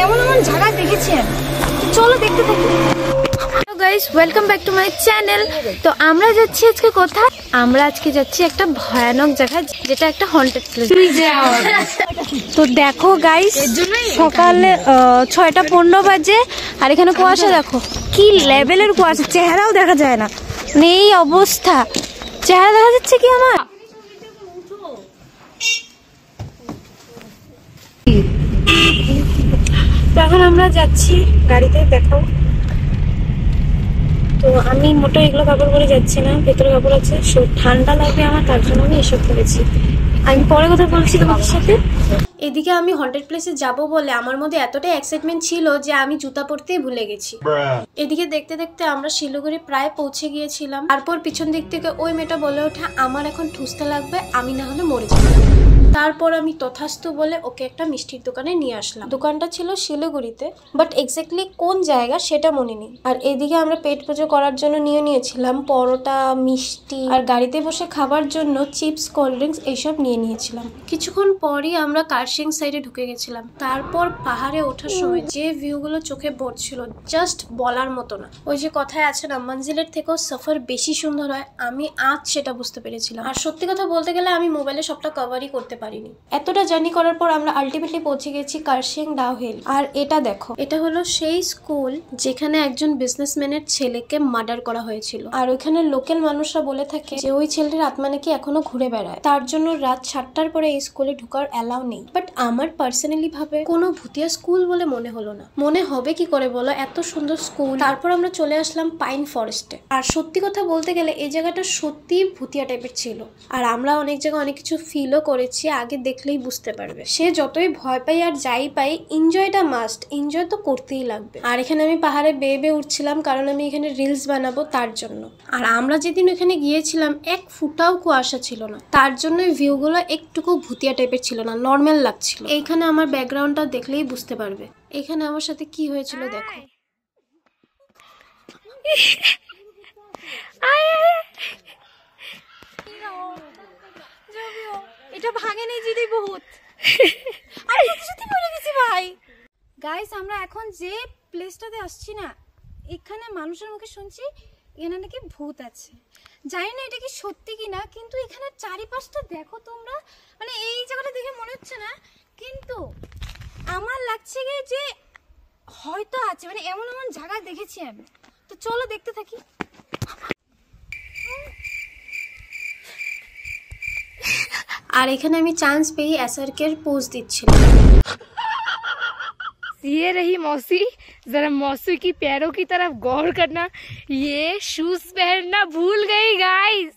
এমন এমন জায়গা দেখেছি আমি, চলো দেখতে থাকি। Guys welcome back to my channel. তো আমরা যাচ্ছি আজকে কোথায়? আমরা আজকে যাচ্ছি একটা ভয়ানক জায়গা, যেটা একটা হন্টেড প্লেস। তো দেখো গাইস, সকালে 6:15 বাজে আর এখানে কুয়াশা দেখো কি লেভেলের কুয়াশা, চেহারাও দেখা যায় না। এই অবস্থা, চেহারা দেখা যাচ্ছে কি আমার? এখন আমরা যাচ্ছি গাড়িতে, দেখাও। তো আমি মোটো এগুলো কাপড় পরে যাচ্ছি না, ভেতরে কাপড় আছে, ঠান্ডা লাগবে আমার, তার জন্য আমি এসব করেছি। আমি পরে কথা বলছি তোমাদের সাথে। এদিকে আমি হন্টেড প্লেসে যাব বলে আমার মধ্যে এতটাই এক্সাইটমেন্ট ছিল যে আমি জুতা পরতেই ভুলে গেছি। এদিকে দেখতে দেখতে আমরা শিলিগুড়ি প্রায় পৌঁছে গিয়েছিলাম। তারপর পিছন দিক থেকে ওই মেয়েটা বলে ওঠে আমার এখন ঠুসতে লাগবে, আমি না হলে মরে যাব। তারপর আমি তথাস্তু বলে ওকে একটা মিষ্টির দোকানে নিয়ে আসলাম। দোকানটা ছিল শিলিগুড়িতে, বাট এক্স্যাক্টলি কোন জায়গা সেটা মনে নেই। আর এদিকে আমরা পেট পুজো করার জন্য নিয়েছিলাম পরোটা, মিষ্টি, আর গাড়িতে বসে খাবার জন্য চিপস, কোল্ড ড্রিঙ্কস এইসব নিয়েছিলাম। কিছুক্ষণ পরই আমরা কার্শিং সাইডে ঢুকে গেছিলাম। তারপর পাহাড়ে ওঠার সময় যে ভিউগুলো চোখে পড়ছিল জাস্ট বলার মতো না। ওই যে কথায় আছে না, মঞ্জিলের থেকেও সফর বেশি সুন্দর হয়, আমি আজ সেটা বুঝতে পেরেছিলাম। আর সত্যি কথা বলতে গেলে আমি মোবাইলে সবটা কভারই করতে পারিনি। এতটা জার্নি করার পর আমরা আলটিমেটলি পৌঁছে গেছি কার্শিং ডাউহিল। আর এটা দেখো, এটা হলো সেই স্কুল যেখানে একজন বিজনেসম্যানের ছেলেকে মার্ডার করা হয়েছিল। আর ওইখানে লোকাল মানুষরা বলে থাকে যে ওই ছেলের আত্মা নাকি এখনো ঘুরে বেড়ায়, তার জন্য রাত 7টার পরে এই স্কুলে ঢোকার অ্যালাউ নেই। বাট আমার পার্সোনালি ভাবে কোনো ভুতিয়া স্কুল বলে মনে হলো না। মনে হবে কি করে বলো, এত সুন্দর স্কুল। তারপর আমরা চলে আসলাম পাইন ফরেস্টে। আর সত্যি কথা বলতে গেলে এই জায়গাটা সত্যি ভুতিয়া টাইপের ছিল। আর আমরা অনেক জায়গায় অনেক কিছু ফিলও করেছি, আগে দেখলেই বুঝতে পারবে। সে যতই ভয় পাই আর যাই পাই, এনজয়টা মাস্ট, এনজয় তো করতেই লাগবে। আর এখানে আমি পাহাড়ে বেয়ে বেয়ে উঠছিলাম, কারণ আমি এখানে রিলস বানাবো তার জন্য। আর আমরা যেদিন ওখানে গিয়েছিলাম এক ফুটাও কুয়াশা ছিল না, তার জন্য ভিউগুলো একটুকু ভুতিয়া টাইপের ছিল না, নর্মাল লাগছিল। এইখানে আমার ব্যাকগ্রাউন্ডটা দেখলেই বুঝতে পারবে এখানে আমার সাথে কি হয়েছিল। দেখো এটা ভাঙে নেই জিডি বহুত। আমি সত্যি বলে গেছি ভাই। গাইস আমরা এখন যে প্লেসটাতে আসছি না, এখানে মানুষের মুখে শুনছি এখানে নাকি ভূত আছে। জানি না এটা কি সত্যি কিনা, কিন্তু এখানে চারিপাশটা দেখো তোমরা, মানে এই জায়গাটা দেখে মনে হচ্ছে না, কিন্তু আমার লাগছে যে হয়তো আছে, মানে এমন এমন জায়গা দেখেছি আমি। তো চলো দেখতে থাকি। আর এখানে আমি চান্স পেয়ে এসআরকের পোজ দিচ্ছিলাম। ये रही मौसी, जरा मौसी की पैरों की तरफ गौर करना। ये शूज पहनना भूल गई गाइस।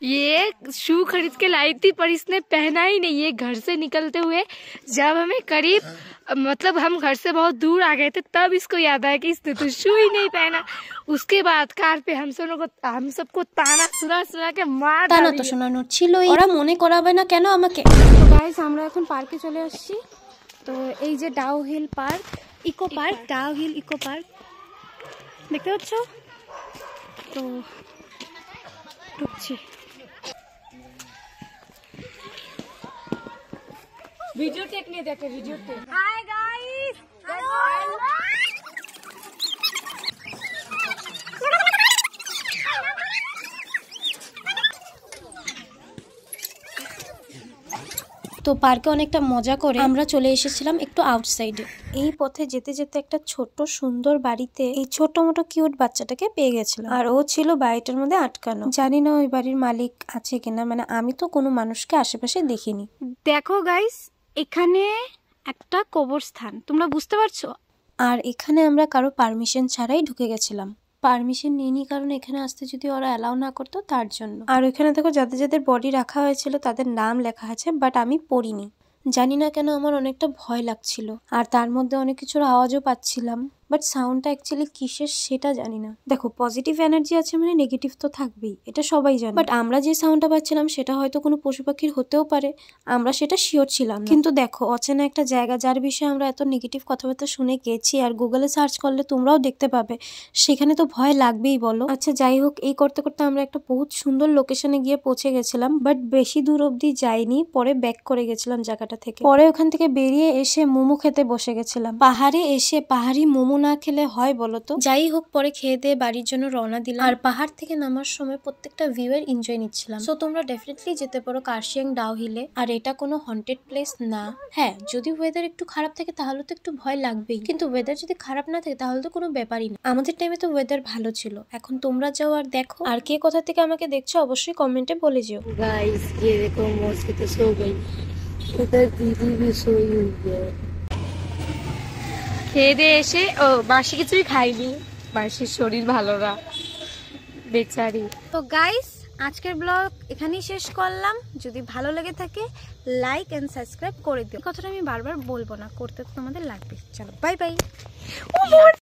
ये शू खरीद के लाई थी पर इसने पहना ही नहीं। ये घर से निकलते हुए जब हमें करीब, मतलब हम घर से बहुत दूर आ गए थे, तब इसको याद आया कि इसने तो शू ही नहीं पहना। उसके बाद कार पे हम सबको ताना सुना के मार डाला। তানা তো শোনানো ছিলই, ওরা মনে করাবে না কেন আমাকে। তো গাইস আমরা এখন পার্কে চলে আসছি। তো এই যে Dowhill park, eco park, Dowhill eco park দেখতে পাচ্ছ। তো ঢুকছি। वीडियो टेक नहीं देखे, वीडियो टेक। हाय गाइस, তো পার্কে অনেকটা মজা করে আমরা চলে এসেছিলাম একটু আউটসাইডে। এই পথে যেতে যেতে একটা ছোট্ট সুন্দর বাড়িতে এই ছোট মোটো কিউট বাচ্চাটাকে পেয়ে গেছিলাম। আর ও ছিল বাড়িটার মধ্যে আটকানো। জানি না ওই বাড়ির মালিক আছে কিনা, মানে আমি তো কোনো মানুষকে আশেপাশে দেখিনি। দেখো গাইস, এখানে একটা কবরস্থান, তোমরা বুঝতে পারছো। আর এখানে আমরা কারো পারমিশন ছাড়াই ঢুকে গেছিলাম। পারমিশন নিইনি, কারণ এখানে আসতে যদি ওরা অ্যালাউ না করতো তার জন্য। আর ওইখানে দেখো যাদের যাদের বডি রাখা হয়েছিল তাদের নাম লেখা আছে, বাট আমি পড়িনি। জানি না কেন আমার অনেকটা ভয় লাগছিল, আর তার মধ্যে অনেক কিছুর আওয়াজও পাচ্ছিলাম, বাট বাট সাউন্ডটা অ্যাকচুয়ালি কিসের সেটা জানি না। দেখো পজিটিভ এনার্জি আছে মানে নেগেটিভ তো থাকবেই, এটা সবাই জানে। বাট আমরা যে সাউন্ডটা পাচ্ছিলাম সেটা হয়তো কোনো পশু পাখির হতেও পারে, আমরা সেটা শিওর ছিলাম না। কিন্তু দেখো অচেনা একটা জায়গা যার বিষয়ে আমরা এত নেগেটিভ কথাবার্তা শুনে গেছি, আর গুগলে সার্চ করলে তোমরাও দেখতে পাবে, সেখানে তো ভয় লাগবেই বলো। আচ্ছা যাই হোক, এই করতে করতে আমরা একটা বহুত সুন্দর লোকেশনে গিয়ে পৌঁছে গেছিলাম, বাট বেশি দূর অব্দি যাইনি, পরে ব্যাক করে গেছিলাম জায়গাটা থেকে। পরে ওখান থেকে বেরিয়ে এসে মোমো খেতে বসে গেছিলাম। পাহাড়ে এসে পাহাড়ি মোমো না খেলে হয় বলো তো? যাই হোক, পরে খেয়ে দিয়ে বাড়ির জন্য রওনা দিলাম। আর পাহাড় থেকে নামার সময় প্রত্যেকটা ভিউ এর এনজয় নিচ্ছিলাম। সো তোমরা ডেফিনেটলি যেতে পারো কার্শিয়াং ডাউহিলে। আর এটা কোনো হন্টেড প্লেস না। হ্যাঁ, যদি ওয়েদার একটু খারাপ থাকে তাহলে তো একটু ভয় লাগবেই, কিন্তু ওয়েদার যদি খারাপ না থাকে তাহলে তো কোনো ব্যাপারই না। আমাদের টাইমে তো ওয়েদার ভালো ছিল। এখন তোমরা যাও আর দেখো। আর কে কোথা থেকে আমাকে দেখছো অবশ্যই কমেন্টে বলে যেও। गाइस ये देखो मौसी तो सो गई, उधर दीदी भी सोई हुई है। খেয়ে দিয়ে এসে ও বাসি কিছুই খাইনি, বাসির শরীর ভালো না বেচারি। তো গাইস, আজকের ব্লগ এখানেই শেষ করলাম। যদি ভালো লেগে থাকে লাইক এন্ড সাবস্ক্রাইব করে দিও। কথাটা আমি বারবার বলবো না, করতে তো তোমাদের লাগবে। চলো বাই বাই।